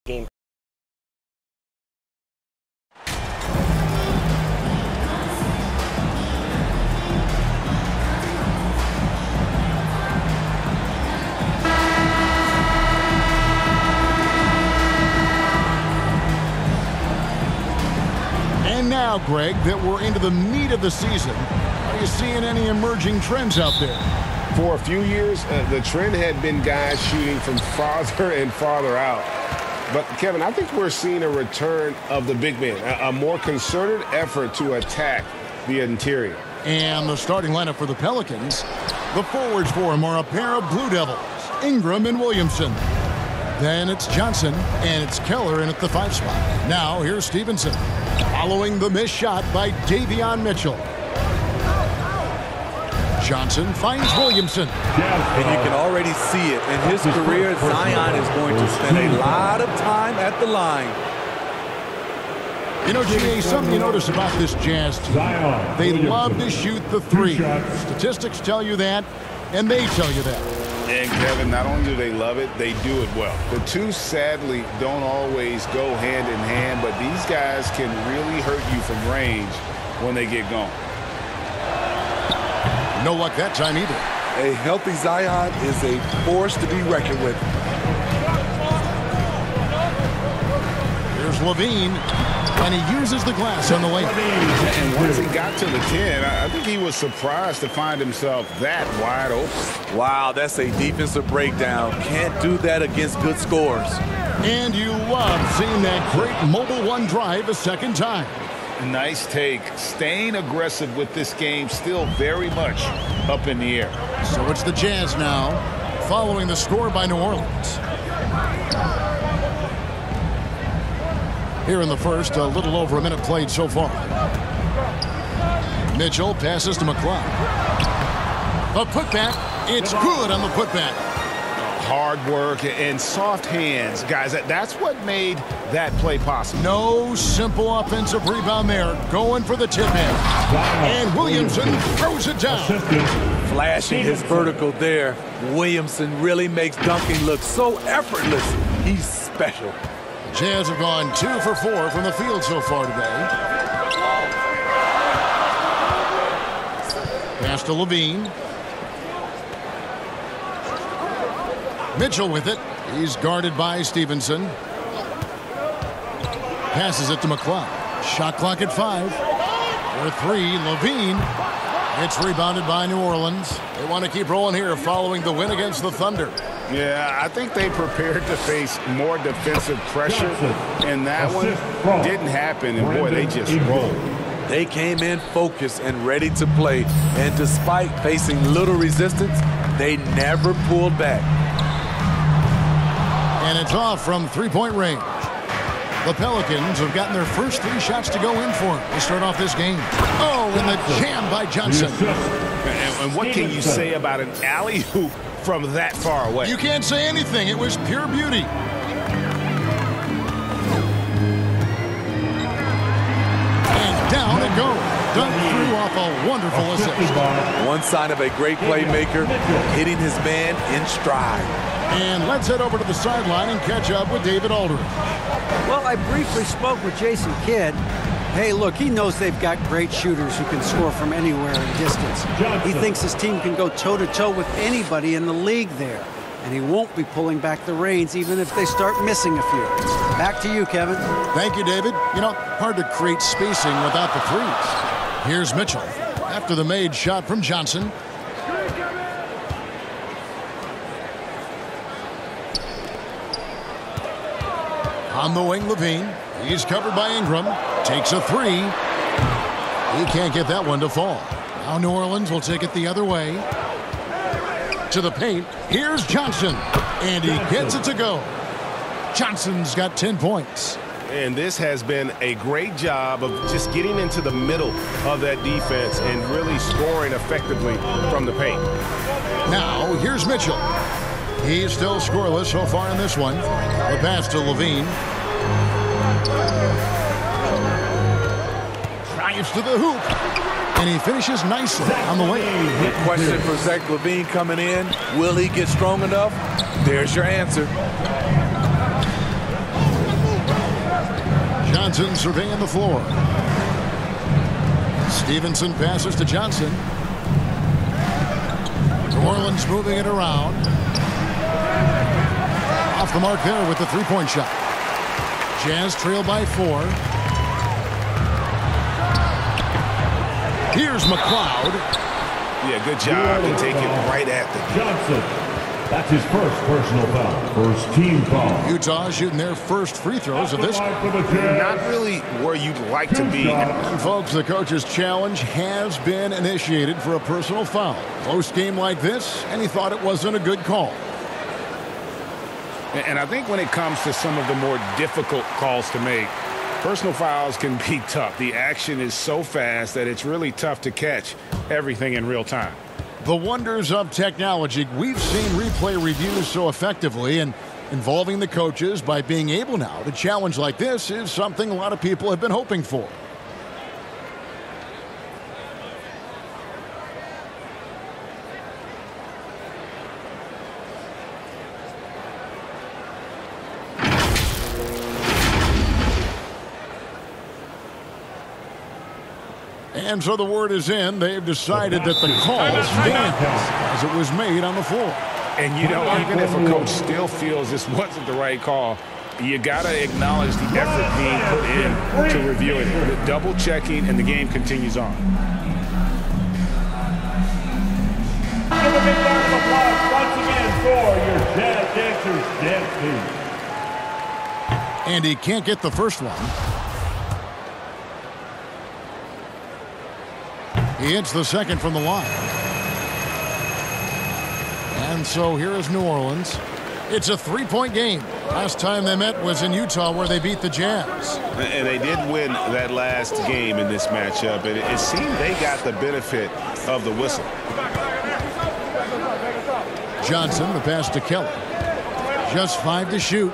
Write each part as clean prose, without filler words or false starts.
game. And now, Greg, that we're into the meat of the season, are you seeing any emerging trends out there? For a few years, the trend had been guys shooting from farther and farther out. But, Kevin, I think we're seeing a return of the big man, a more concerted effort to attack the interior. And the starting lineup for the Pelicans, the forwards for them are a pair of Blue Devils, Ingram and Williamson. Then it's Johnson, and it's Keller in at the 5 spot. Now here's Stevenson, following the missed shot by Davion Mitchell. Johnson finds Williamson. And you can already see it. In his career, Zion is going to spend a lot of time at the line. You know, G.A., something you notice about this Jazz team, they love to shoot the three. Statistics tell you that, and they tell you that. And, Kevin, not only do they love it, they do it well. The two, sadly, don't always go hand in hand, but these guys can really hurt you from range when they get going. No luck that time either. A healthy Zion is a force to be reckoned with. Here's Levine, and he uses the glass on the lane. And once he got to the 10, I think he was surprised to find himself that wide open. Wow, that's a defensive breakdown. Can't do that against good scores. And you love seeing that great mobile one drive a second time. Nice take. Staying aggressive with this game, still very much up in the air. So it's the Jazz now, following the score by New Orleans. Here in the first, a little over a minute played so far. Mitchell passes to McCloud. A putback. It's good on the putback. Hard work and soft hands, guys. That's what made that play possible. No simple offensive rebound there. Going for the tip in. And Williamson throws it down. Flashing his vertical there. Williamson really makes dunking look so effortless. He's special. Jazz have gone 2 for 4 from the field so far today. Pass to Levine. Mitchell with it. He's guarded by Stevenson. Passes it to McCloud. Shot clock at 5. For 3, Levine. It's rebounded by New Orleans. They want to keep rolling here following the win against the Thunder. Yeah, I think they prepared to face more defensive pressure, and that one didn't happen, and boy, they just rolled. They came in focused and ready to play, and despite facing little resistance, they never pulled back. And it's off from three-point range. The Pelicans have gotten their first 3 shots to go in for them to start off this game. Oh, and the jam by Johnson. And what can you say about an alley-oop from that far away? You can't say anything. It was pure beauty. And down it goes. Dunk through off a wonderful assist. One sign of a great playmaker, hitting his man in stride. And let's head over to the sideline and catch up with David Aldridge. Well, I briefly spoke with Jason Kidd. Hey, look, he knows they've got great shooters who can score from anywhere in distance. He thinks his team can go toe-to-toe with anybody in the league there. And he won't be pulling back the reins even if they start missing a few. Back to you, Kevin. Thank you, David. You know, hard to create spacing without the threes. Here's Mitchell after the made shot from Johnson. On the wing, Levine. He's covered by Ingram. Takes a 3. He can't get that one to fall. Now New Orleans will take it the other way. To the paint. Here's Johnson. And he gets it to go. Johnson's got 10 points. And this has been a great job of just getting into the middle of that defense and really scoring effectively from the paint. Now, here's Mitchell. He's still scoreless so far in this one. The pass to Levine. Drives to the hoop. And he finishes nicely on the way. The question for Zach LaVine coming in, will he get strong enough? There's your answer. Johnson surveying the floor. Stevenson passes to Johnson. New Orleans moving it around. Off the mark there with the three-point shot. Jazz trail by 4. Here's McLeod. Yeah, good job to take it right at them. Johnson. That's his first personal foul. First team foul. Utah shooting their first free throws of this. Not really where you'd like to be. And folks, the coach's challenge has been initiated for a personal foul. Close game like this, and he thought it wasn't a good call. And I think when it comes to some of the more difficult calls to make, personal fouls can be tough. The action is so fast that it's really tough to catch everything in real time. The wonders of technology. We've seen replay reviews so effectively, and involving the coaches by being able now to challenge like this is something a lot of people have been hoping for. And so the word is in. They've decided that the call stands as it was made on the floor. And, you know, even if a coach still feels this wasn't the right call, you got to acknowledge the effort being put in to reviewing it. The double checking, and the game continues on. Give a big round of applause once again for your Jazz Dancers dance team. And he can't get the first one. He hits the second from the line. And so here is New Orleans. It's a three-point game. Last time they met was in Utah, where they beat the Jazz. And they did win that last game in this matchup. And it seemed they got the benefit of the whistle. Johnson, the pass to Kelly. Just 5 to shoot.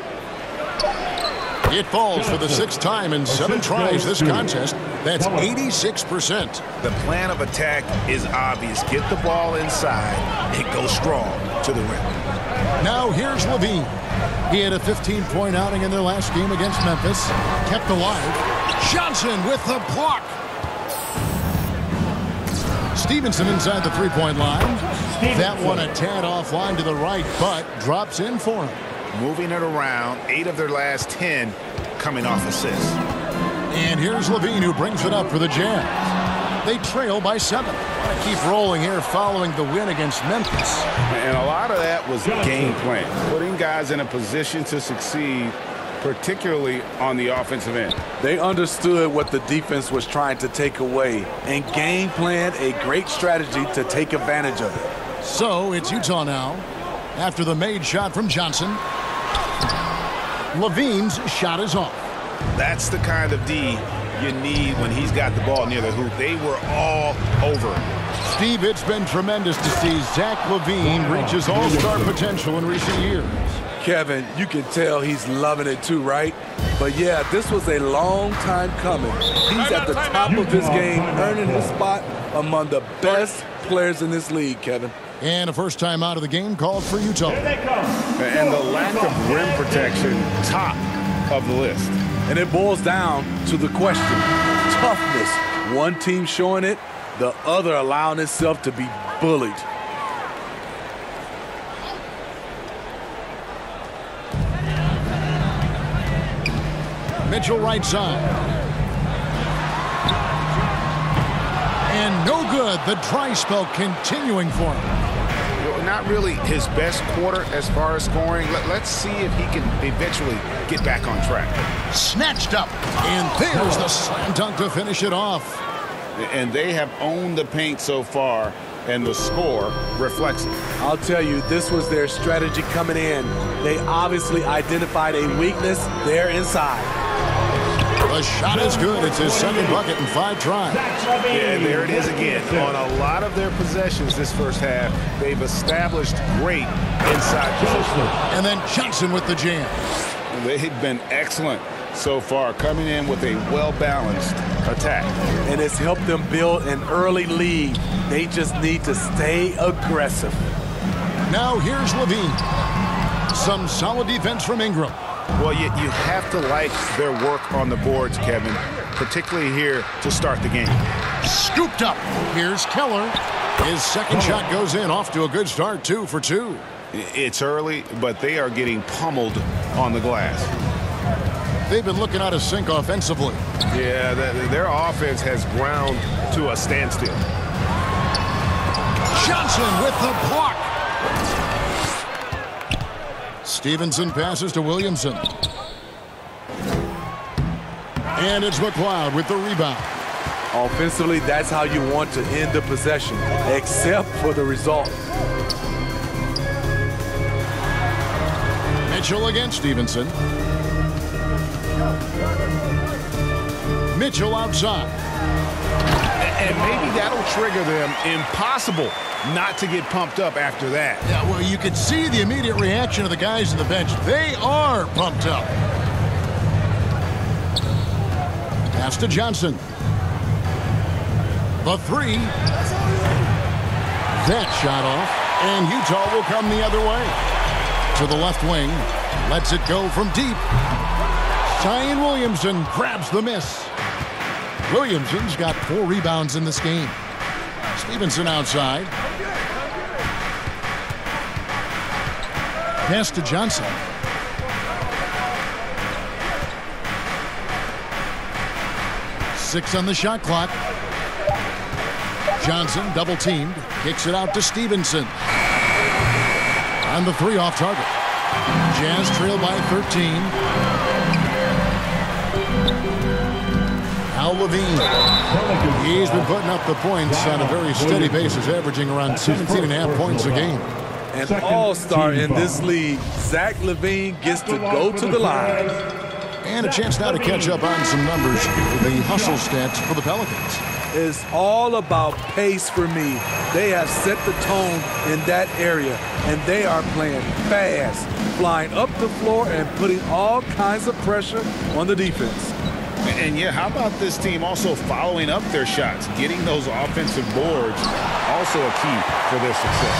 It falls for the 6th time in 7 tries this contest. That's 86%. The plan of attack is obvious. Get the ball inside and go strong to the rim. Now here's Levine. He had a 15-point outing in their last game against Memphis. Kept alive. Johnson with the block. Stevenson inside the three-point line. That one a tad offline to the right, but drops in for him. Moving it around, 8 of their last 10 coming off assists. And here's Levine, who brings it up for the Jazz. They trail by 7. Want to keep rolling here following the win against Memphis. And a lot of that was game plan, putting guys in a position to succeed, particularly on the offensive end. They understood what the defense was trying to take away and game planned a great strategy to take advantage of it. So it's Utah now. After the made shot from Johnson, Levine's shot is off. That's the kind of D you need when he's got the ball near the hoop. They were all over him. Steve, it's been tremendous to see Zach LaVine reach his all-star potential in recent years. Kevin, you can tell he's loving it too, right? But yeah, this was a long time coming. He's at the top of his game, earning his spot among the best players in this league, Kevin. And a first time out of the game called for Utah. And the lack of rim protection, top of the list. And it boils down to the question, toughness. One team showing it, the other allowing itself to be bullied. Mitchell right side. And no good. The dry spell continuing for him. Not really his best quarter as far as scoring. Let's see if he can eventually get back on track. Snatched up. And there's the slam dunk to finish it off. And they have owned the paint so far, and the score reflects it. I'll tell you, this was their strategy coming in. They obviously identified a weakness there inside. The shot is good. It's his second bucket in 5 tries. And there it is again. On a lot of their possessions this first half, they've established great inside position. And then Johnson with the jam. They've been excellent so far, coming in with a well-balanced attack. And it's helped them build an early lead. They just need to stay aggressive. Now here's Levine. Some solid defense from Ingram. Well, you have to like their work on the boards, Kevin, particularly here to start the game. Scooped up. Here's Keller. His second shot goes in, off to a good start, 2 for 2. It's early, but they are getting pummeled on the glass. They've been looking out of sync offensively. Yeah, their offense has ground to a standstill. Johnson with the block. Stevenson passes to Williamson. And it's McLeod with the rebound. Offensively, that's how you want to end the possession, except for the result. Mitchell against Stevenson. Mitchell outside. And maybe that'll trigger them. Impossible not to get pumped up after that. Yeah, well, you could see the immediate reaction of the guys on the bench. They are pumped up. Pass to Johnson. The three. That shot off, and Utah will come the other way. To the left wing. Lets it go from deep. Zion Williamson grabs the miss. Williamson's got 4 rebounds in this game. Stevenson outside. Pass to Johnson. Six on the shot clock. Johnson double teamed. Kicks it out to Stevenson. And the 3 off target. Jazz trail by 13. Now Levine. He's been putting up the points on a very steady basis, averaging around 17.5 points a game. An all-star in this league, Zach LaVine gets to go to the line. And a chance now to catch up on some numbers for the hustle stats for the Pelicans. It's all about pace for me. They have set the tone in that area, and they are playing fast, flying up the floor and putting all kinds of pressure on the defense. And yeah, how about this team also following up their shots, getting those offensive boards, also a key for their success.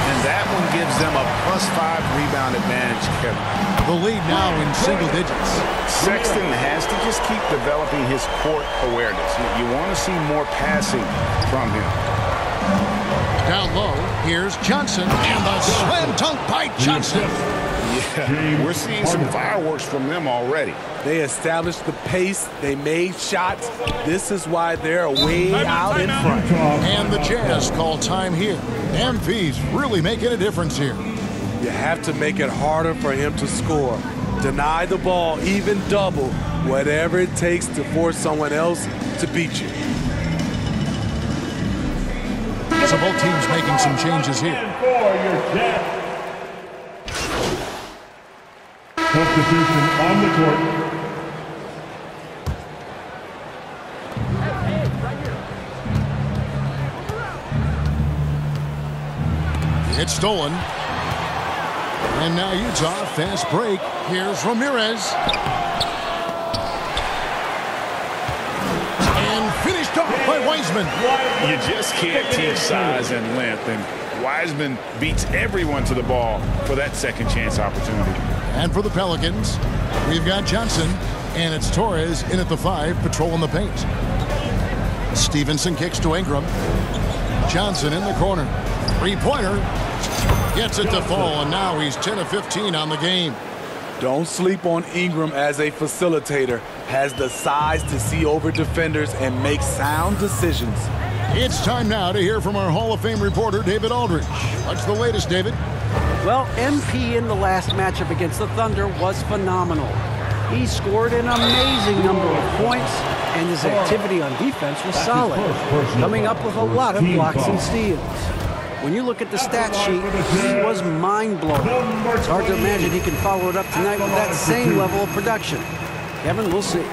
And that one gives them a +5 rebound advantage, Kevin. The lead now in single digits. Sexton has to just keep developing his court awareness. You want to see more passing from him. Down low, here's Johnson, and the slam dunk by Johnson. Yeah, we're seeing some fireworks from them already. They established the pace. They made shots. This is why they're way out in front. And the Jazz call time here. MV's really making a difference here. You have to make it harder for him to score. Deny the ball, even double, whatever it takes to force someone else to beat you. So both teams making some changes here. Substitution on the court. It's stolen. And now Utah, fast break. Here's Ramirez. And finished off by Wiseman. You just can't teach size and length, and Wiseman beats everyone to the ball for that second chance opportunity. And for the Pelicans, we've got Johnson, and it's Torres in at the 5, patrolling the paint. Stevenson kicks to Ingram. Johnson in the corner. Three-pointer. Gets it to fall, and now he's 10 of 15 on the game. Don't sleep on Ingram as a facilitator. Has the size to see over defenders and make sound decisions. It's time now to hear from our Hall of Fame reporter, David Aldridge. What's the latest, David? Well, MP in the last matchup against the Thunder was phenomenal. He scored an amazing number of points, and his activity on defense was solid, coming up with a lot of blocks and steals. When you look at the stat sheet, he was mind-blowing. It's hard to imagine he can follow it up tonight with that same level of production. Kevin, we'll see.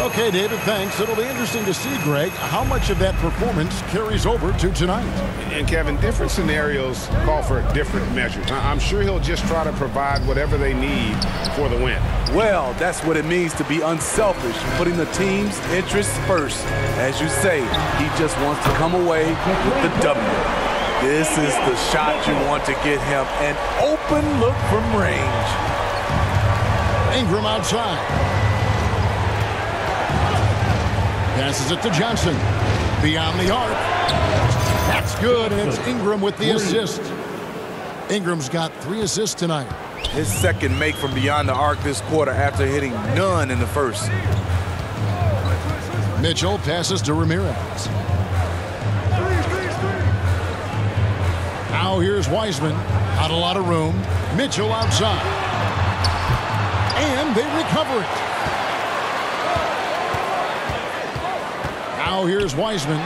Okay, David, thanks. It'll be interesting to see, Greg, how much of that performance carries over to tonight. And, Kevin, different scenarios call for different measures. I'm sure he'll just try to provide whatever they need for the win. Well, that's what it means to be unselfish, putting the team's interests first. As you say, he just wants to come away with the W. This is the shot you want to get him, an open look from range. Ingram outside. Passes it to Johnson. Beyond the arc. That's good, and it's Ingram with the assist. Ingram's got 3 assists tonight. His second make from beyond the arc this quarter after hitting none in the first. Mitchell passes to Ramirez. Now here's Wiseman. Not a lot of room. Mitchell outside. And they recover it. Now here's Wiseman.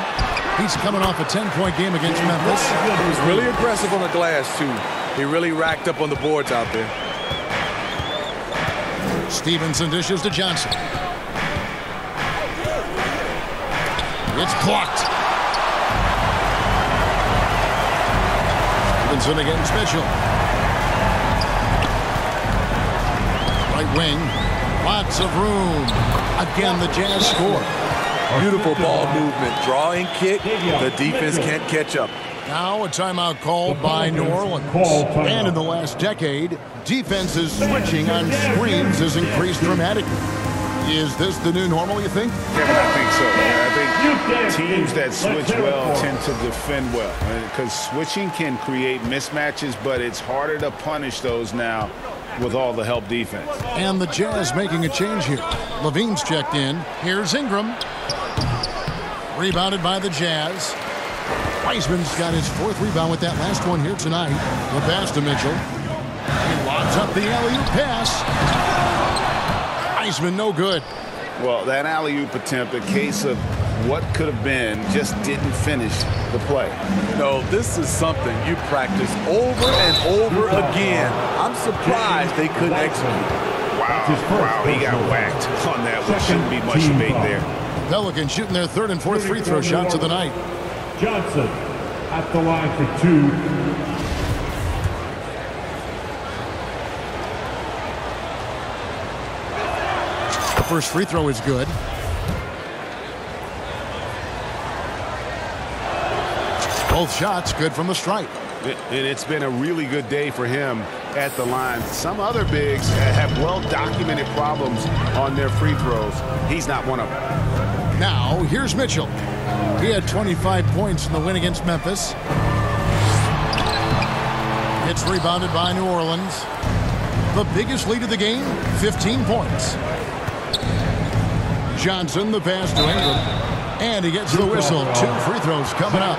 He's coming off a 10-point game against Memphis. He was really aggressive on the glass, too. He really racked up on the boards out there. Stevenson dishes to Johnson. It's blocked. Stevenson against Mitchell. Right wing. Lots of room. Again, the Jazz score. Beautiful ball movement. Draw and kick. The defense can't catch up. Now a timeout called by New Orleans. And in the last decade, defenses switching on screens has increased dramatically. Is this the new normal, you think? Kevin, I think so. I think teams that switch well tend to defend well. Because switching can create mismatches, but it's harder to punish those now with all the help defense. And the Jazz making a change here. Levine's checked in. Here's Ingram. Rebounded by the Jazz. Wiseman's got his 4th rebound with that last one here tonight. The pass to Mitchell. He lobs up the alley-oop pass. Wiseman no good. Well, that alley-oop attempt, a case of what could have been, just didn't finish the play. No, this is something you practice over and over again. I'm surprised they couldn't execute. Wow, he got whacked on that one. Shouldn't be much debate there. Pelicans shooting their 3rd and 4th free throw shots of the night. Johnson at the line for 2. The first free throw is good. Both shots good from the stripe. And it's been a really good day for him at the line. Some other bigs have well-documented problems on their free throws. He's not one of them. Now, here's Mitchell. He had 25 points in the win against Memphis. It's rebounded by New Orleans. The biggest lead of the game, 15 points. Johnson, the pass to Ingram. And he gets the whistle. 2 free throws coming up.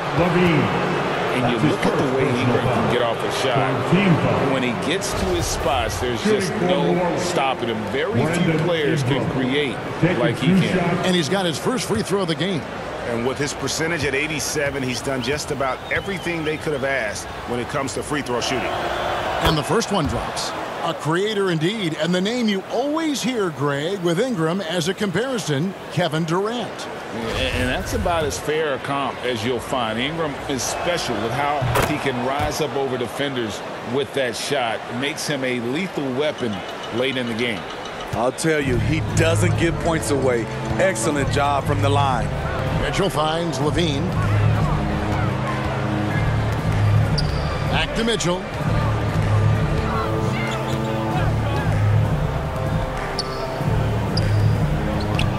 And you look at the way Ingram can get off a shot. When he gets to his spots, there's just no stopping him. Very few players can create like he can. And he's got his first free throw of the game. And with his percentage at 87, he's done just about everything they could have asked when it comes to free throw shooting. And the first one drops. A creator indeed. And the name you always hear, Greg, with Ingram as a comparison, Kevin Durant. And that's about as fair a comp as you'll find. Ingram is special with how he can rise up over defenders with that shot. It makes him a lethal weapon late in the game. I'll tell you, he doesn't give points away. Excellent job from the line. Mitchell finds Levine. Back to Mitchell.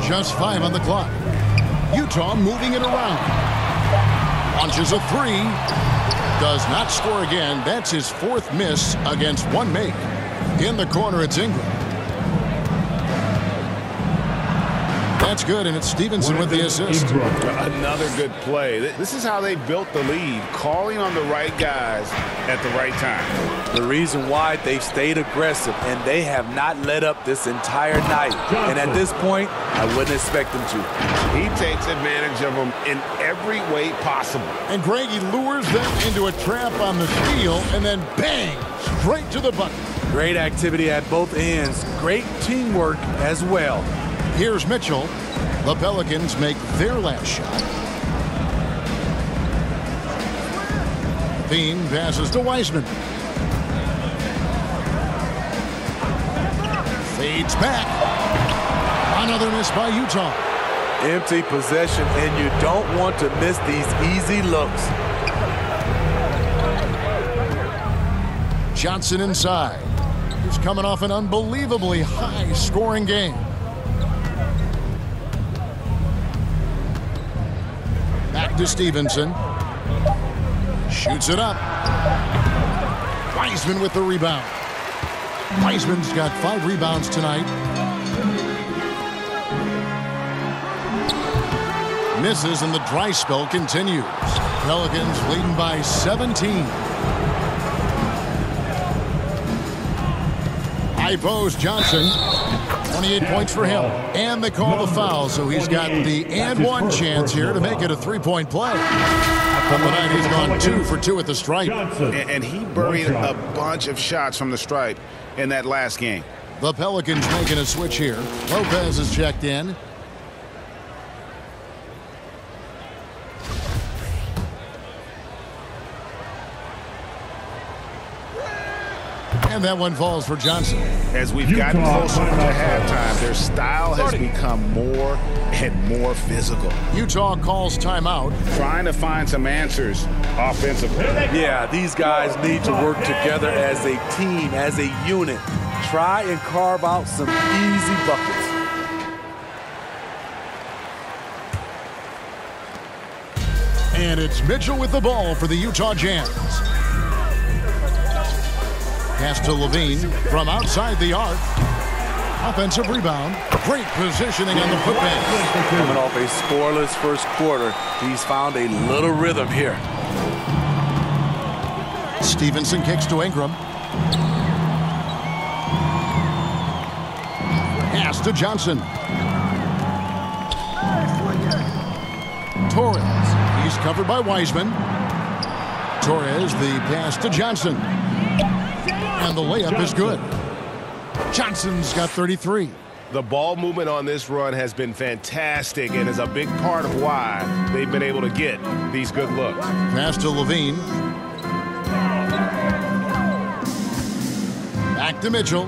Just 5 on the clock. Utah moving it around. Launches a 3. Does not score again. That's his 4th miss against 1 make. In the corner, it's Ingram. That's good, and it's Stevenson with the assist. Another good play. This is how they built the lead, calling on the right guys at the right time. The reason why they've stayed aggressive, and they have not let up this entire night. And at this point, I wouldn't expect them to. He takes advantage of them in every way possible. And Greg, he lures them into a trap on the steal, and then bang, straight to the bucket. Great activity at both ends. Great teamwork as well. Here's Mitchell. The Pelicans make their last shot. Thiem passes to Wiseman. Fades back. Another miss by Utah. Empty possession, and you don't want to miss these easy looks. Johnson inside. He's coming off an unbelievably high-scoring game. Back to Stevenson. Shoots it up. Wiseman with the rebound. Wiseman's got 5 rebounds tonight. Misses and the dry spell continues. Pelicans leading by 17. High post Johnson. 28 points for him. And they call the foul, so he's got the and one chance here to make it a 3-point play. From the night, he's gone 2 for 2 at the stripe. And he buried a bunch of shots from the stripe in that last game. The Pelicans making a switch here. Lopez is checked in. And that one falls for Johnson. As we've gotten closer to halftime, their style has become more and more physical. Utah calls timeout. Trying to find some answers offensively. Yeah, these guys need to work together as a team, as a unit. Try and carve out some easy buckets. And it's Mitchell with the ball for the Utah Jazz. Pass to Levine from outside the arc. Offensive rebound. Great positioning on the putback. Coming off a scoreless first quarter, he's found a little rhythm here. Stevenson kicks to Ingram. Pass to Johnson. Torres. He's covered by Wiseman. Torres, the pass to Johnson. And the layup is good. Johnson's got 33. The ball movement on this run has been fantastic and is a big part of why they've been able to get these good looks. Pass to Levine. Back to Mitchell.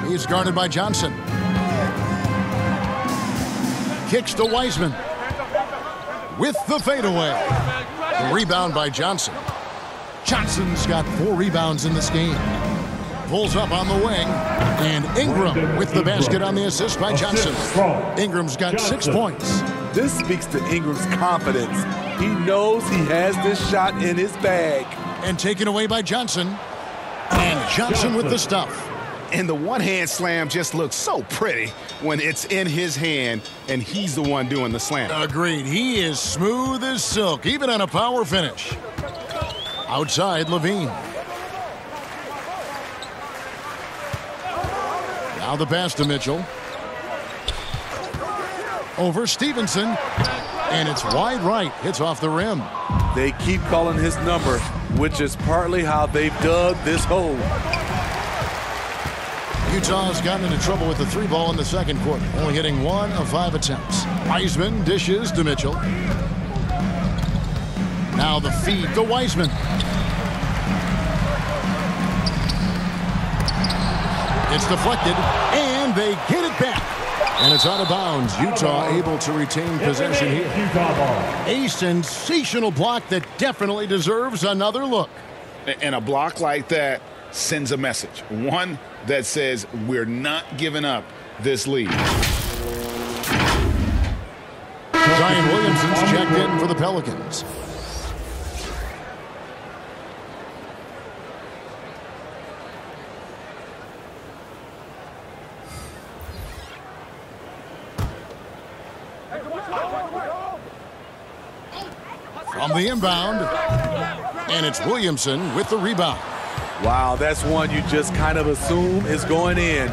He's guarded by Johnson. Kicks to Wiseman. With the fadeaway. The rebound by Johnson. Johnson's got 4 rebounds in this game. Pulls up on the wing. And Ingram with the basket on the assist by Johnson. Ingram's got 6 points. This speaks to Ingram's confidence. He knows he has this shot in his bag. And taken away by Johnson. And Johnson with the stuff. And the one-hand slam just looks so pretty when it's in his hand and he's the one doing the slam. Agreed. He is smooth as silk, even on a power finish. Outside, Levine. Now the pass to Mitchell. Over Stevenson. And it's wide right. It's off the rim. They keep calling his number, which is partly how they've dug this hole. Utah's gotten into trouble with the 3 ball in the second quarter, only hitting 1 of 5 attempts. Wiseman dishes to Mitchell. Now the feed to Wiseman. It's deflected, and they get it back. And it's out of bounds. Utah able to retain possession here. A sensational block that definitely deserves another look. And a block like that sends a message. One that says we're not giving up this lead. Zion Williamson's checked in for the Pelicans. From the inbound, and it's Williamson with the rebound. Wow, that's one you just kind of assume is going in.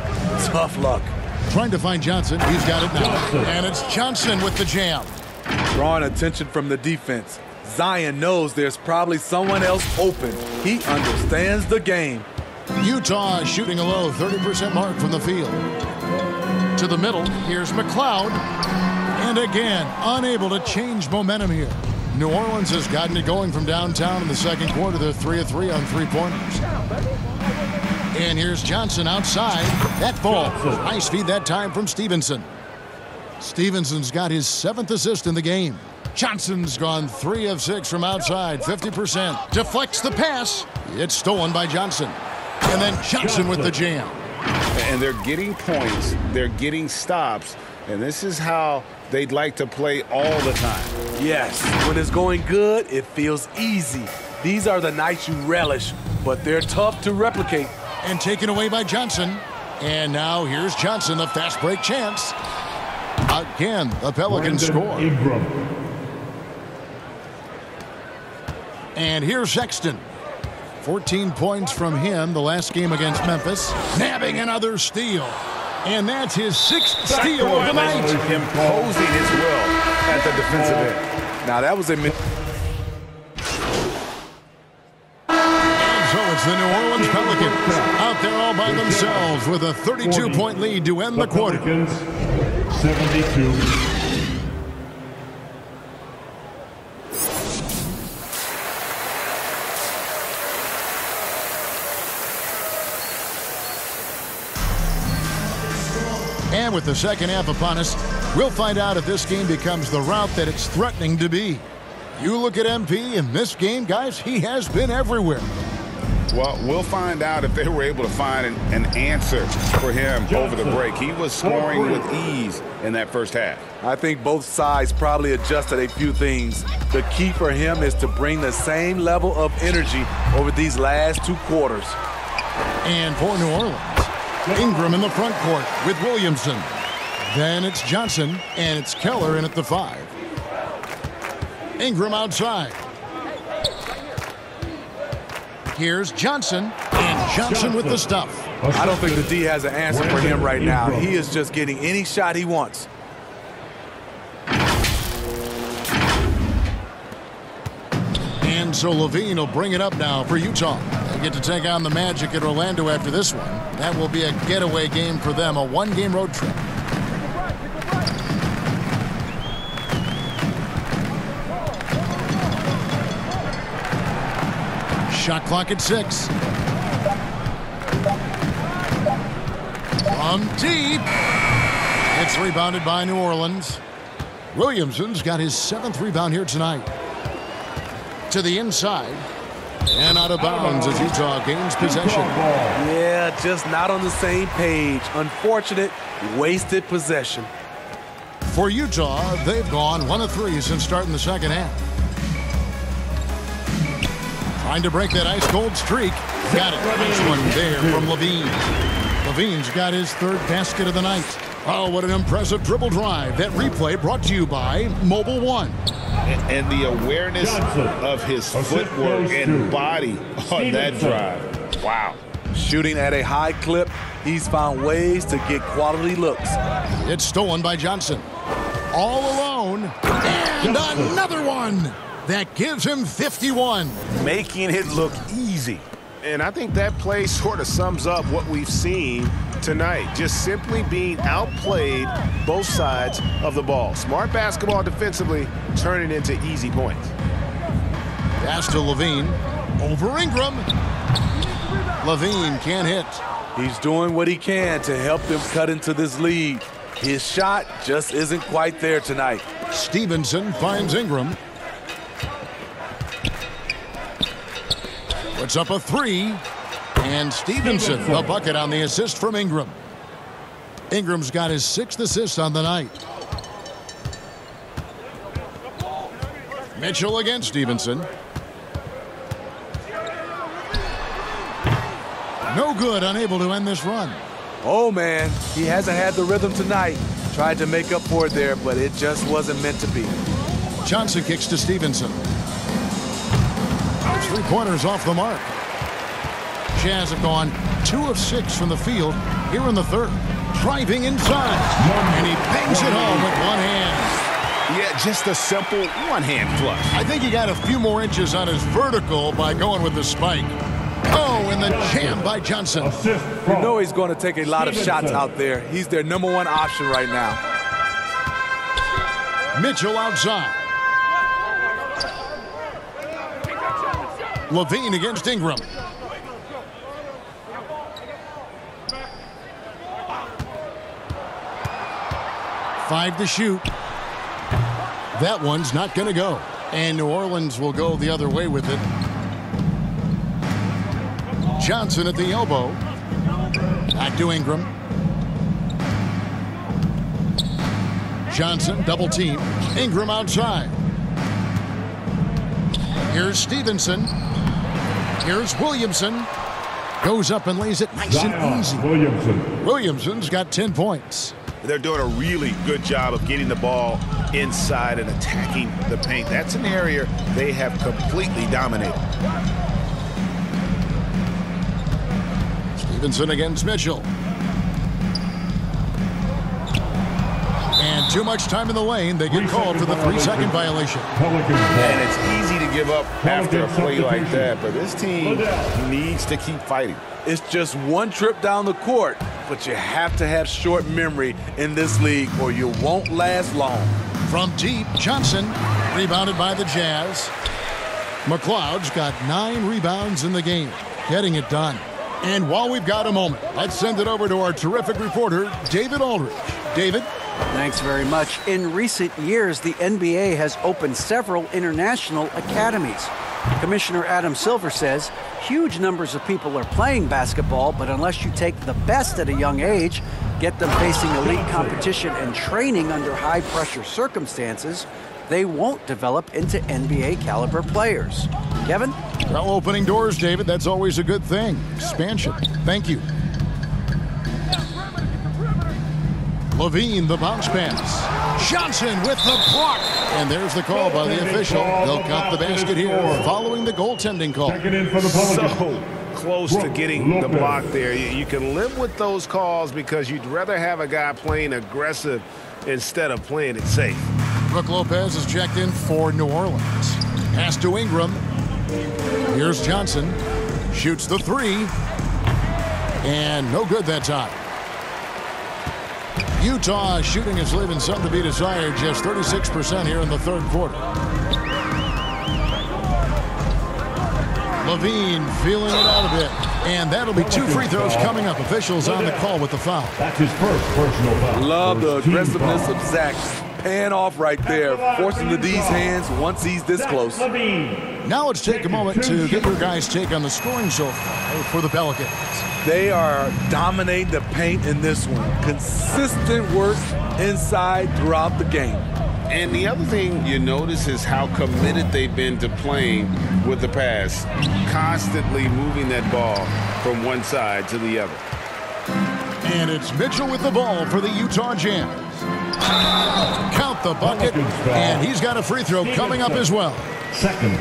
Tough luck. Trying to find Johnson. He's got it now. And it's Johnson with the jam. Drawing attention from the defense. Zion knows there's probably someone else open. He understands the game. Utah shooting a low 30% mark from the field. To the middle, here's McLeod. And again, unable to change momentum here. New Orleans has gotten it going from downtown in the second quarter. They're 3 of 3 on 3-pointers. And here's Johnson outside. That ball. Nice feed that time from Stevenson. Stevenson's got his 7th assist in the game. Johnson's gone 3 of 6 from outside, 50%. Deflects the pass. It's stolen by Johnson. And then Johnson with the jam. And they're getting points. They're getting stops. And this is how they'd like to play all the time. Yes, when it's going good, it feels easy. These are the nights you relish, but they're tough to replicate. And taken away by Johnson. And now here's Johnson, the fast break chance. Again, the Pelicans score. And here's Sexton. 14 points from him the last game against Memphis. Nabbing another steal. And that's his 6th steal of the night. Imposing his will at the defensive end. Now that was a... And so it's the New Orleans Pelicans out there all by themselves with a 32-point lead to end the quarter. 72. And with the second half upon us, we'll find out if this game becomes the route that it's threatening to be. You look at MP in this game, guys, he has been everywhere. Well, we'll find out if they were able to find an answer for him over the break. He was scoring with ease in that first half. I think both sides probably adjusted a few things. The key for him is to bring the same level of energy over these last 2 quarters. And for New Orleans, Ingram in the front court with Williamson. Then it's Johnson, and it's Keller in at the 5. Ingram outside. Here's Johnson, and Johnson with the stuff. I don't think the D has an answer for him right now. He is just getting any shot he wants. And so Levine will bring it up now for Utah. They get to take on the Magic at Orlando after this one. That will be a getaway game for them, a 1-game road trip. Shot clock at 6. From deep. It's rebounded by New Orleans. Williamson's got his 7th rebound here tonight. To the inside. And out of bounds as Utah gains possession. Yeah, just not on the same page. Unfortunate, wasted possession. For Utah, they've gone 1 of 3 since starting the second half. Trying to break that ice-cold streak. Got it. Nice one there from Levine. Levine's got his 3rd basket of the night. Oh, what an impressive dribble drive. That replay brought to you by Mobile One. And the awareness of his footwork and body on that drive. Wow. Shooting at a high clip, he's found ways to get quality looks. It's stolen by Johnson. All alone. And another one. That gives him 51. Making it look easy. And I think that play sort of sums up what we've seen tonight. Just simply being outplayed both sides of the ball. Smart basketball defensively, turning into easy points. Pass to Levine. Over Ingram. Levine can't hit. He's doing what he can to help them cut into this lead. His shot just isn't quite there tonight. Stevenson finds Ingram. Puts up a 3. And Stevenson, the bucket on the assist from Ingram. Ingram's got his 6th assist on the night. Mitchell against Stevenson. No good, unable to end this run. Oh, man, he hasn't had the rhythm tonight. Tried to make up for it there, but it just wasn't meant to be. Johnson kicks to Stevenson. 3-pointers off the mark. Jazz have gone 2 of 6 from the field here in the 3rd. Driving inside. And he bangs it home with one hand. Yeah, just a simple one-hand flush. I think he got a few more inches on his vertical by going with the spike. Oh, and the jam by Johnson. You know he's going to take a lot of shots out there. He's their #1 option right now. Mitchell outside. Levine against Ingram. Five to shoot. That one's not going to go. And New Orleans will go the other way with it. Johnson at the elbow. Back to Ingram. Johnson, double team. Ingram outside. Here's Stevenson. Here's Williamson. Goes up and lays it nice and easy. Williamson's got 10 points. They're doing a really good job of getting the ball inside and attacking the paint. That's an area they have completely dominated. Stevenson against Mitchell. And too much time in the lane. They get called for the 3-second violation. And it's easy to give up after a play like that, but this team needs to keep fighting. It's just one trip down the court, but you have to have short memory in this league or you won't last long. From deep, Johnson, rebounded by the Jazz. McLeod's got 9 rebounds in the game, getting it done. And while we've got a moment, let's send it over to our terrific reporter, David Aldridge. David? Thanks very much. In recent years, the NBA has opened several international academies. Commissioner Adam Silver says huge numbers of people are playing basketball, but unless you take the best at a young age, get them facing elite competition and training under high-pressure circumstances, they won't develop into NBA-caliber players. Kevin? Well, opening doors, David, that's always a good thing. Expansion. Thank you. Levine, the bounce pass. Johnson with the block. And there's the call by the official. They'll count the basket here following the goaltending call. So close to getting the block there. You can live with those calls because you'd rather have a guy playing aggressive instead of playing it safe. Brook Lopez is checked in for New Orleans. Pass to Ingram. Here's Johnson. Shoots the 3. And no good that time. Utah shooting is leaving some to be desired, just 36% here in the third quarter. Levine feeling it out a bit. And that'll be 2 free throws coming up. Officials on the call with the foul. That's his first personal foul. Love the aggressiveness of Zach. Paying off right there, forcing the D's hands once he's this close. Now let's take a moment to get your guys' take on the scoring so far for the Pelicans. They are dominating the paint in this one. Consistent work inside throughout the game. And the other thing you notice is how committed they've been to playing with the pass, constantly moving that ball from one side to the other. And it's Mitchell with the ball for the Utah Jazz. Count the bucket, and he's got a free throw coming up as well.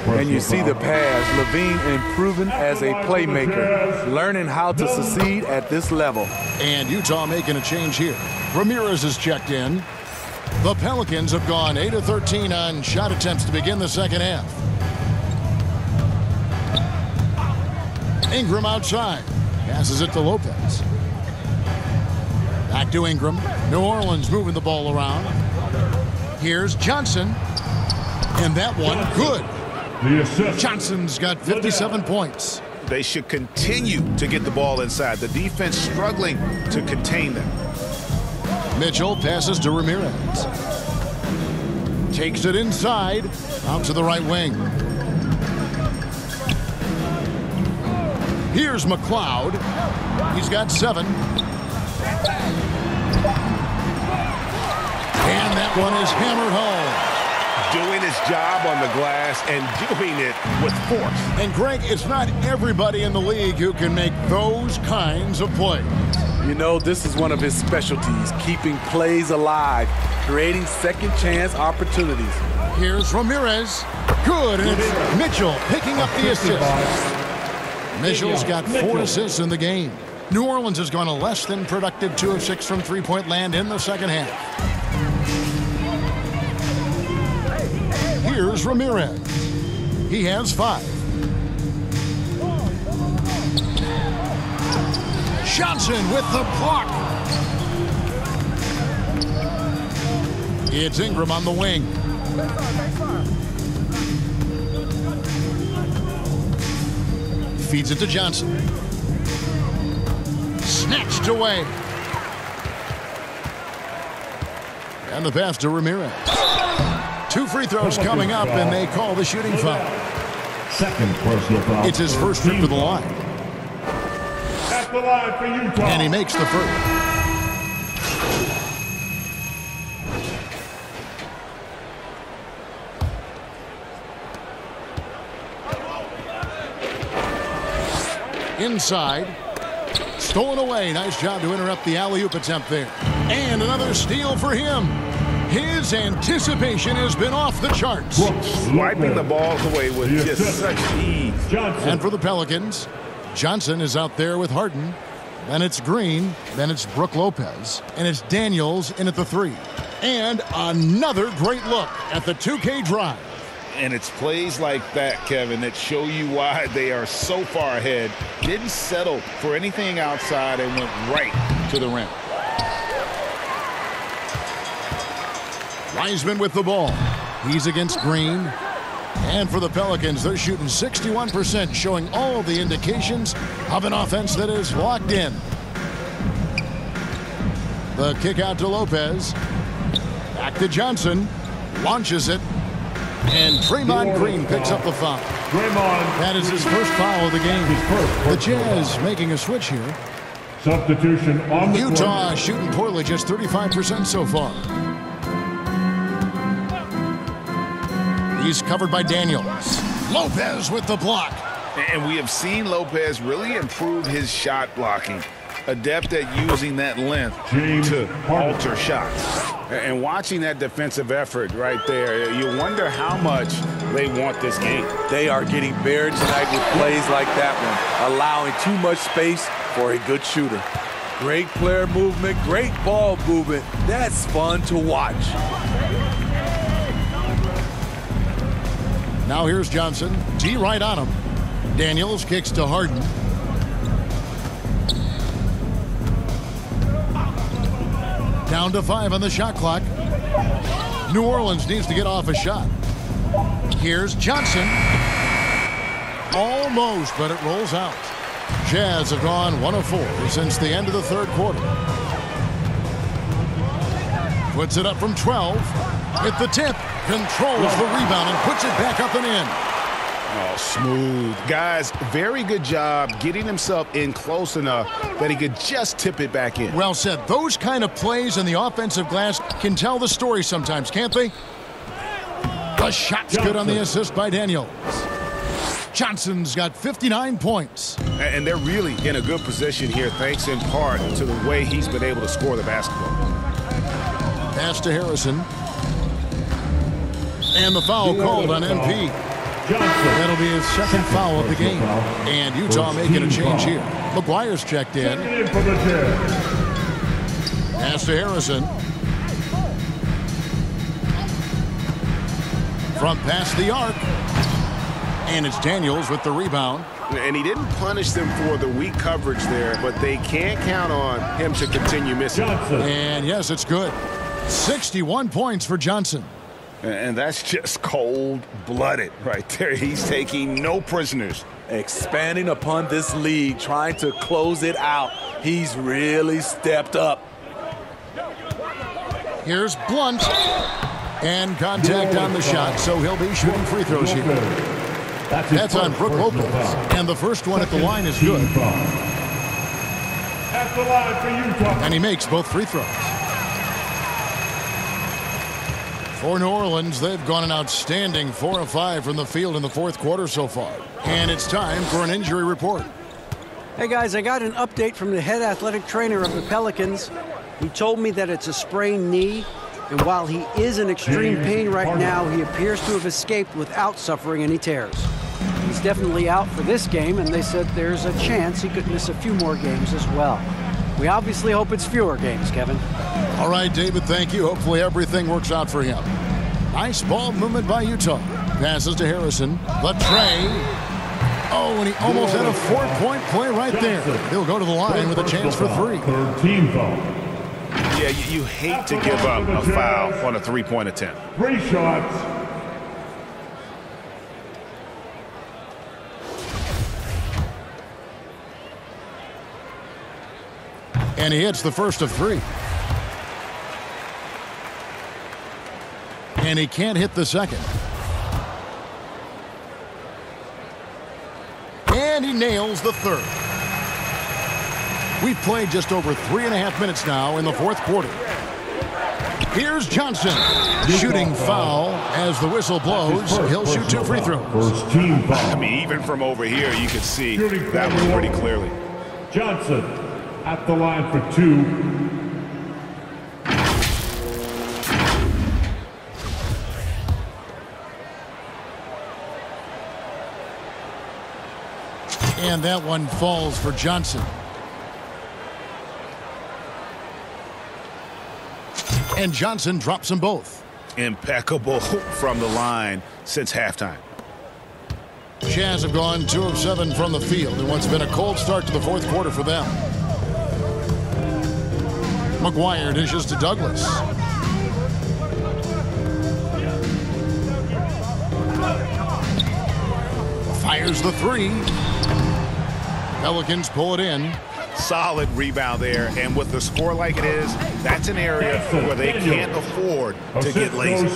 And you see the pass, Levine improving as a playmaker, learning how to succeed at this level. And Utah making a change here. Ramirez is checked in. The Pelicans have gone 8 of 13 on shot attempts to begin the second half. Ingram outside. Passes it to Lopez. Back to Ingram. New Orleans moving the ball around. Here's Johnson. And that one, good. Johnson's got 57 points. They should continue to get the ball inside. The defense struggling to contain them. Mitchell passes to Ramirez. Takes it inside. Out to the right wing. Here's McLeod. He's got 7. And that one is hammered home. Doing his job on the glass and doing it with force. And Greg, it's not everybody in the league who can make those kinds of plays. You know, this is one of his specialties, keeping plays alive, creating second chance opportunities. Here's Ramirez. Good, and it's Mitchell picking up the assist. Mitchell's got 4 assists in the game. New Orleans has gone a less than productive 2 of 6 from three-point land in the second half. Here's Ramirez. He has 5. Johnson with the block. It's Ingram on the wing. Feeds it to Johnson. Snatched away. And the pass to Ramirez. 2 free throws coming up, and they call the shooting foul. Second personal foul. It's his first trip to the line. At the line for Utah. And he makes the first. Inside. Stolen away. Nice job to interrupt the alley-oop attempt there. And another steal for him. His anticipation has been off the charts. Wiping the balls away with just such ease. And for the Pelicans, Johnson is out there with Harden. Then it's Green. Then it's Brook Lopez. And it's Daniels in at the 3. And another great look at the 2K drive. And it's plays like that, Kevin, that show you why they are so far ahead. Didn't settle for anything outside and went right to the rim. Wiseman with the ball. He's against Green. And for the Pelicans, they're shooting 61%, showing all the indications of an offense that is locked in. The kick out to Lopez. Back to Johnson. Launches it. And Draymond Green picks up the foul. That is his first foul of the game. The Jazz making a switch here. Substitution on the Utah shooting poorly, just 35% so far. He's covered by Daniels. Lopez with the block. And we have seen Lopez really improve his shot blocking. Adept at using that length to alter shots. And watching that defensive effort right there, you wonder how much they want this game. They are getting buried tonight with plays like that one, allowing too much space for a good shooter. Great player movement, great ball movement. That's fun to watch. Now here's Johnson. D right on him. Daniels kicks to Harden. Down to 5 on the shot clock. New Orleans needs to get off a shot. Here's Johnson. Almost, but it rolls out. Jazz have gone 1 of 4 since the end of the third quarter. Puts it up from 12. Hit the tip. Controls the rebound and puts it back up and in. Oh, smooth. Guys, very good job getting himself in close enough that he could just tip it back in. Well said. Those kind of plays in the offensive glass can tell the story sometimes, can't they? The shot's good on the assist by Daniels. Johnson's got 59 points. And they're really in a good position here, thanks in part to the way he's been able to score the basketball. Pass to Harrison. And the foul called on MP. That'll be his second foul of the game. And Utah making a change here. McGuire's checked in. Pass to Harrison. Front past the arc. And it's Daniels with the rebound. And he didn't punish them for the weak coverage there, but they can't count on him to continue missing. And yes, it's good. 61 points for Johnson. And that's just cold-blooded right there. He's taking no prisoners. Expanding upon this lead, trying to close it out. He's really stepped up. Here's Blunt. And contact on the shot, so he'll be shooting free throws here. That's on Brook Lopez. And the first one at the line is good. At the line for Utah. And he makes both free throws. For New Orleans, they've gone an outstanding 4 of 5 from the field in the fourth quarter so far. And it's time for an injury report. Hey guys, I got an update from the head athletic trainer of the Pelicans. He told me that it's a sprained knee, and while he is in extreme pain right now, he appears to have escaped without suffering any tears. He's definitely out for this game, and they said there's a chance he could miss a few more games as well. We obviously hope it's fewer games, Kevin. All right, David, thank you. Hopefully everything works out for him. Nice ball movement by Utah. Passes to Harrison. The tray. Oh, and he almost had a 4-point play right there. He'll go to the line with a chance for 3. Third team foul. Yeah, you hate to give up a foul on a 3-point attempt. 3 shots. And he hits the first of 3. And he can't hit the second. And he nails the third. We've played just over 3.5 minutes now in the fourth quarter. Here's Johnson. Shooting foul as the whistle blows. He'll shoot 2 free throws. First team foul. I mean, even from over here, you could see that one pretty clearly. Johnson at the line for 2. And that one falls for Johnson. And Johnson drops them both. Impeccable from the line since halftime. Jazz have gone 2 of 7 from the field in what's been a cold start to the fourth quarter for them. McGuire dishes to Douglas. Fires the 3. Pelicans pull it in. Solid rebound there, and with the score like it is, that's an area where they can't afford to get lazy.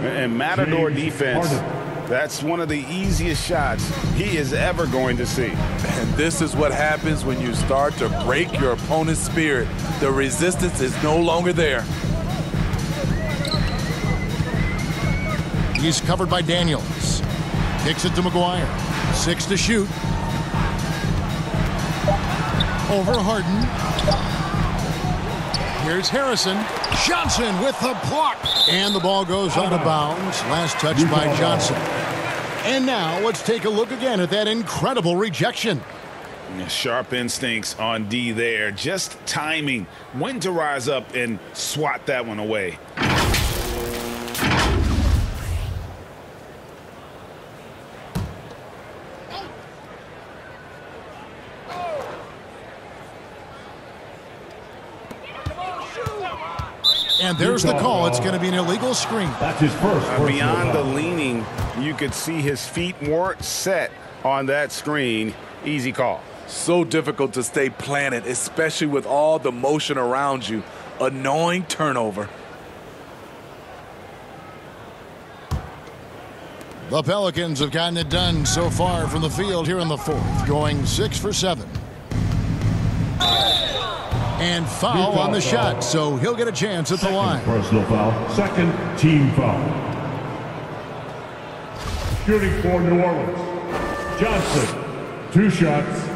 And Matador defense, that's one of the easiest shots he is ever going to see. And this is what happens when you start to break your opponent's spirit. The resistance is no longer there. He's covered by Daniels. Kicks it to McGuire. 6 to shoot. Over Harden. Here's Harrison. Johnson with the block. And the ball goes out of bounds. Last touch by Johnson. And now let's take a look again at that incredible rejection. Sharp instincts on D there. Just timing when to rise up and swat that one away. And there's the call. It's going to be an illegal screen. That's his first. Beyond the leaning, you could see his feet weren't set on that screen. Easy call. So difficult to stay planted, especially with all the motion around you. Annoying turnover. The Pelicans have gotten it done so far from the field here in the fourth, going 6 for 7. And foul on the shot, so he'll get a chance at the line. Personal foul. Second team foul. Shooting for New Orleans. Johnson. 2 shots.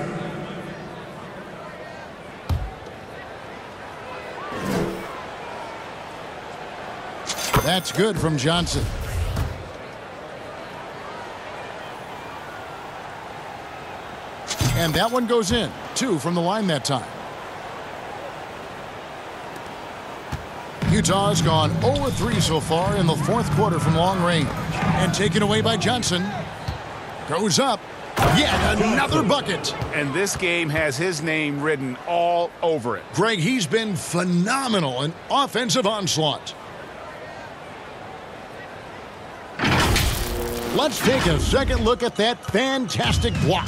That's good from Johnson. And that one goes in. 2 from the line that time. Utah's gone 0-3 so far in the fourth quarter from long range. And taken away by Johnson. Goes up. Yet another bucket. And this game has his name written all over it. Greg, he's been phenomenal in offensive onslaught. Let's take a second look at that fantastic block.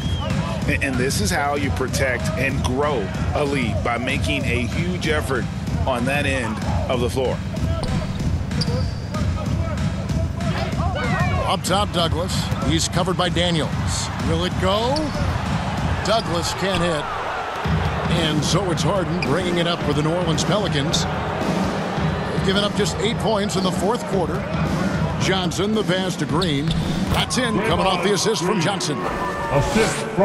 And this is how you protect and grow a lead, by making a huge effort on that end of the floor. Up top, Douglas. He's covered by Daniels. Will it go? Douglas can't hit. And so it's Harden bringing it up for the New Orleans Pelicans. They've given up just 8 points in the fourth quarter. Johnson, the pass to Green. That's in, coming off the assist from Johnson.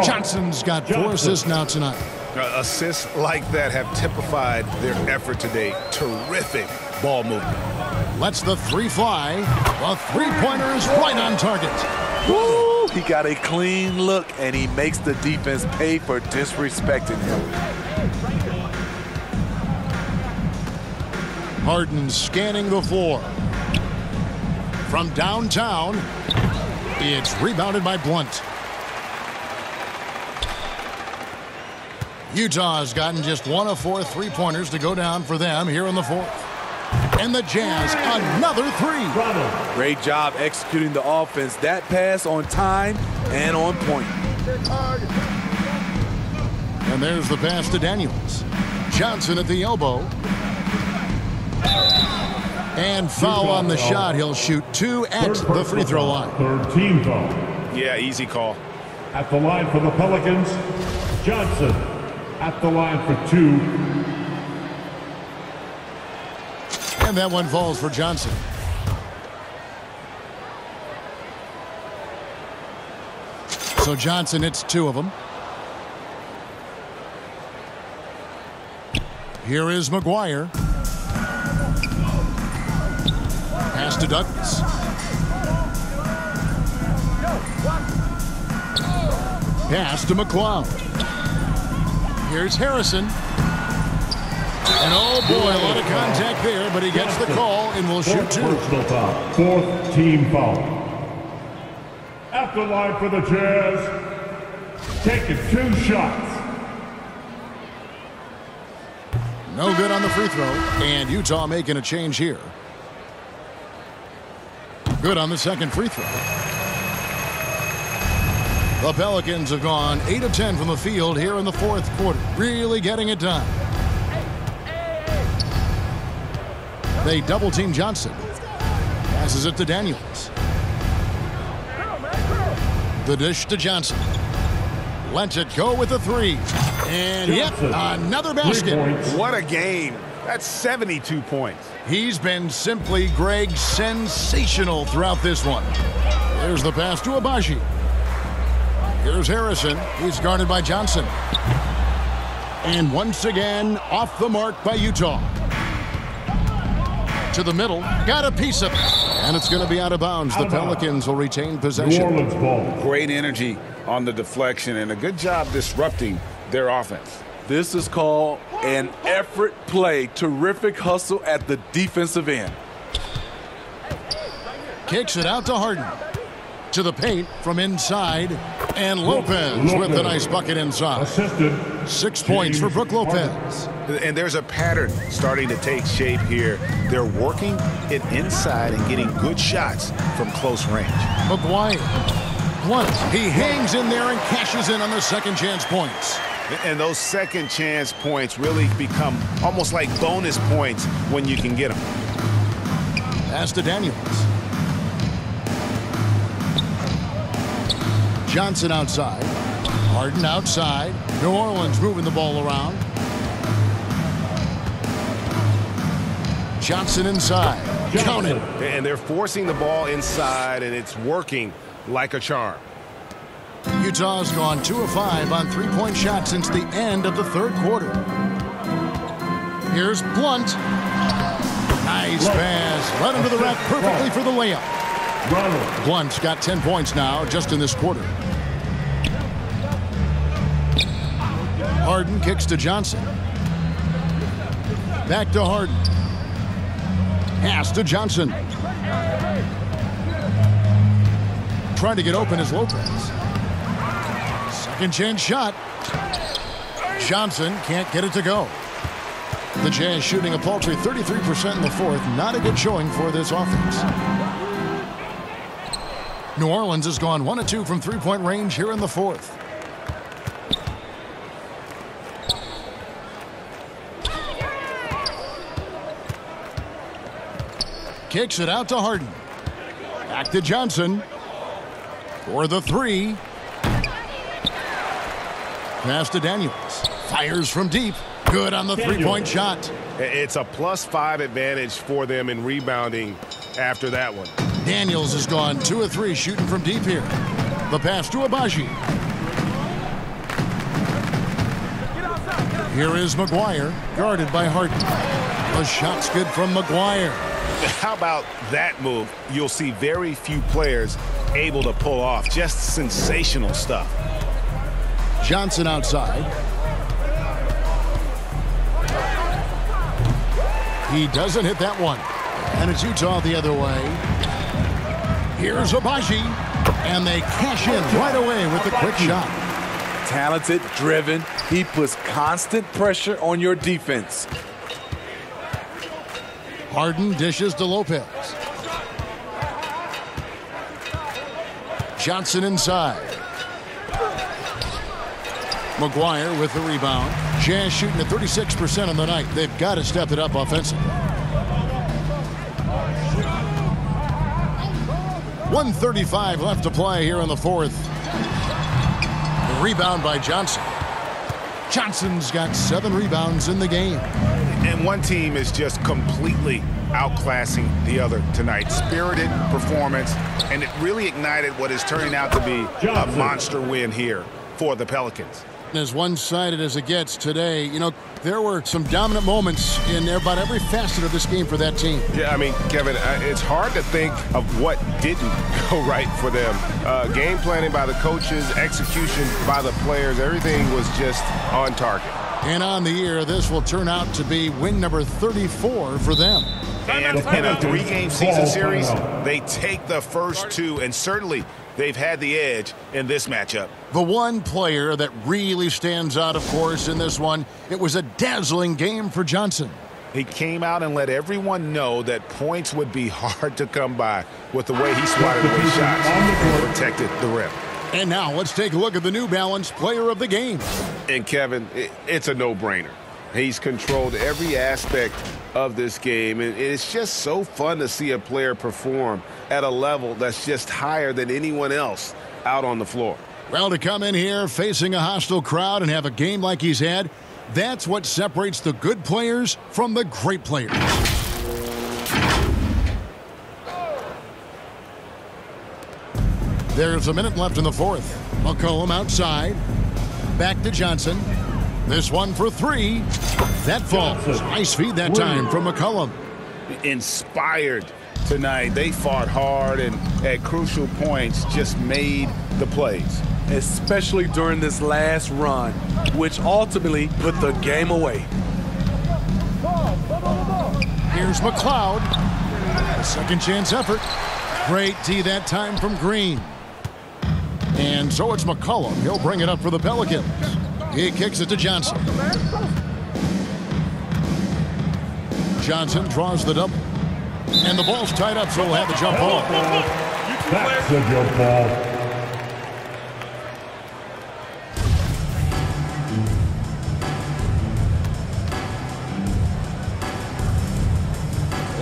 Johnson's got 4 assists now tonight. Assists like that have typified their effort today. Terrific ball movement. Lets the 3 fly. The 3-pointer is right on target. Woo! He got a clean look, and he makes the defense pay for disrespecting him. Harden scanning the floor. From downtown, it's rebounded by Blunt. Utah's gotten just 1 of 4 3-pointers to go down for them here in the fourth. And the Jazz, another 3. Great job executing the offense. That pass on time and on point. And there's the pass to Daniels. Johnson at the elbow. And foul on the shot. He'll shoot 2 at the free throw line. Third team foul. Yeah, easy call. At the line for the Pelicans, Johnson. At the line for 2. And that one falls for Johnson. So Johnson hits 2 of them. Here is McGuire. Pass to Douglas. Pass to McCloud. Here's Harrison. And oh boy, a lot of contact there, but he gets the call and will shoot 2. Personal foul. 4th team foul. At the line for the Jazz, taking 2 shots. No good on the free throw, and Utah making a change here. Good on the second free throw. The Pelicans have gone 8 of 10 from the field here in the 4th quarter, really getting it done. They double-team Johnson. Passes it to Daniels. The dish to Johnson. Lets it go with a 3. And yep, another basket. What a game. That's 72 points. He's been simply, Greg, sensational throughout this one. There's the pass to Abaji. Here's Harrison. He's guarded by Johnson. And once again, off the mark by Utah. To the middle. Got a piece of it. And it's going to be out of bounds. The Pelicans will retain possession. New Orleans ball. Great energy on the deflection and a good job disrupting their offense. This is called an effort play. Terrific hustle at the defensive end. Kicks it out to Harden. To the paint from inside. And Lopez with a nice bucket inside. Assisted. 6 points for Brook Lopez. And there's a pattern starting to take shape here. They're working it inside and getting good shots from close range. McGuire. Blunt. He hangs in there and cashes in on the second chance points. And those second chance points really become almost like bonus points when you can get them. Pass to Daniels. Johnson outside. Harden outside. New Orleans moving the ball around. Johnson inside. Count it. And they're forcing the ball inside, and it's working like a charm. Utah's gone 2 of 5 on 3-point shots since the end of the 3rd quarter. Here's Blunt. Nice pass. Right under the rack perfectly for the layup. Blunt's got 10 points now just in this quarter. Harden kicks to Johnson. Back to Harden. Pass to Johnson. Trying to get open is Lopez. Second chance shot. Johnson can't get it to go. The Jazz shooting a paltry 33% in the 4th. Not a good showing for this offense. New Orleans has gone 1 of 2 from 3-point range here in the 4th. Kicks it out to Harden. Back to Johnson. For the 3. Pass to Daniels. Fires from deep. Good on the 3-point shot. It's a +5 advantage for them in rebounding after that one. Daniels has gone 2 of 3 shooting from deep here. The pass to Abaji. Here is McGuire, guarded by Harden. The shot's good from McGuire. How about that move? You'll see very few players able to pull off. Just sensational stuff. Johnson outside. He doesn't hit that one. And it's Utah the other way. Here's Abaji. And they cash in right away with the quick shot. Talented, driven. He puts constant pressure on your defense. Harden dishes to Lopez. Johnson inside. McGuire with the rebound. Jazz shooting at 36% on the night. They've got to step it up offensively. 1:35 left to play here in the fourth. Rebound by Johnson. Johnson's got 7 rebounds in the game. And one team is just completely outclassing the other tonight. Spirited performance, and it really ignited what is turning out to be a monster win here for the Pelicans. As one-sided as it gets today, you know, there were some dominant moments in about every facet of this game for that team. Yeah, I mean, Kevin, it's hard to think of what didn't go right for them. Game planning by the coaches, execution by the players, everything was just on target. And on the year, this will turn out to be win number 34 for them. And in a 3-game season series, they take the first 2, and certainly they've had the edge in this matchup. The one player that really stands out, of course, in this one, it was a dazzling game for Johnson. He came out and let everyone know that points would be hard to come by with the way he swatted away shots and protected the rim. And now let's take a look at the New Balance player of the game. And Kevin, it's a no-brainer. He's controlled every aspect of this game, and it's just so fun to see a player perform at a level that's just higher than anyone else out on the floor. Well, to come in here facing a hostile crowd and have a game like he's had, that's what separates the good players from the great players. There's a minute left in the fourth. McCollum outside. Back to Johnson. This one for 3. That falls. Nice feed that time from McCollum. Inspired tonight. They fought hard and at crucial points just made the plays. Especially during this last run, which ultimately put the game away. Here's McLeod. A second chance effort. Great D that time from Green. And so it's McCollum. He'll bring it up for the Pelicans. He kicks it to Johnson. Johnson draws the double. And the ball's tied up, so he'll have the jump ball. That's the jump ball.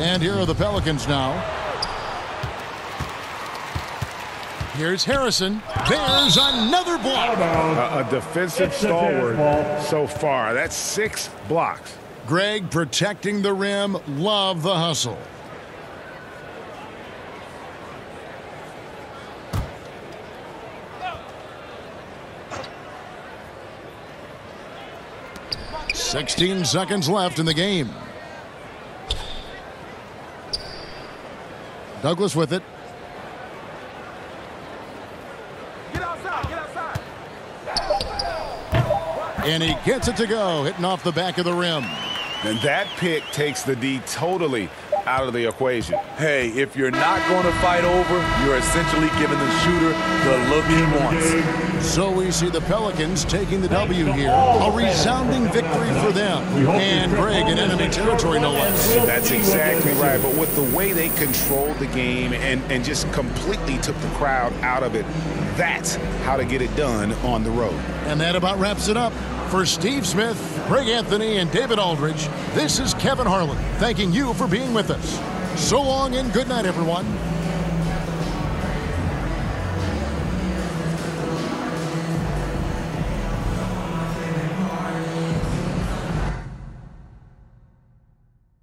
And here are the Pelicans now. Here's Harrison. There's another block. A defensive stalwart so far. That's 6 blocks. Greg protecting the rim. Love the hustle. "16 seconds left in the game. Douglas with it. Get outside. And he gets it to go, hitting off the back of the rim. And that pick takes the D totally out of the equation. Hey, if you're not going to fight over, you're essentially giving the shooter the look he wants. So we see the Pelicans taking the W here. A resounding victory for them. And Greg in enemy territory, no less. That's exactly right. But with the way they controlled the game and just completely took the crowd out of it, that's how to get it done on the road. And that about wraps it up. For Steve Smith, Greg Anthony, and David Aldridge, this is Kevin Harlan thanking you for being with us. So long and good night, everyone.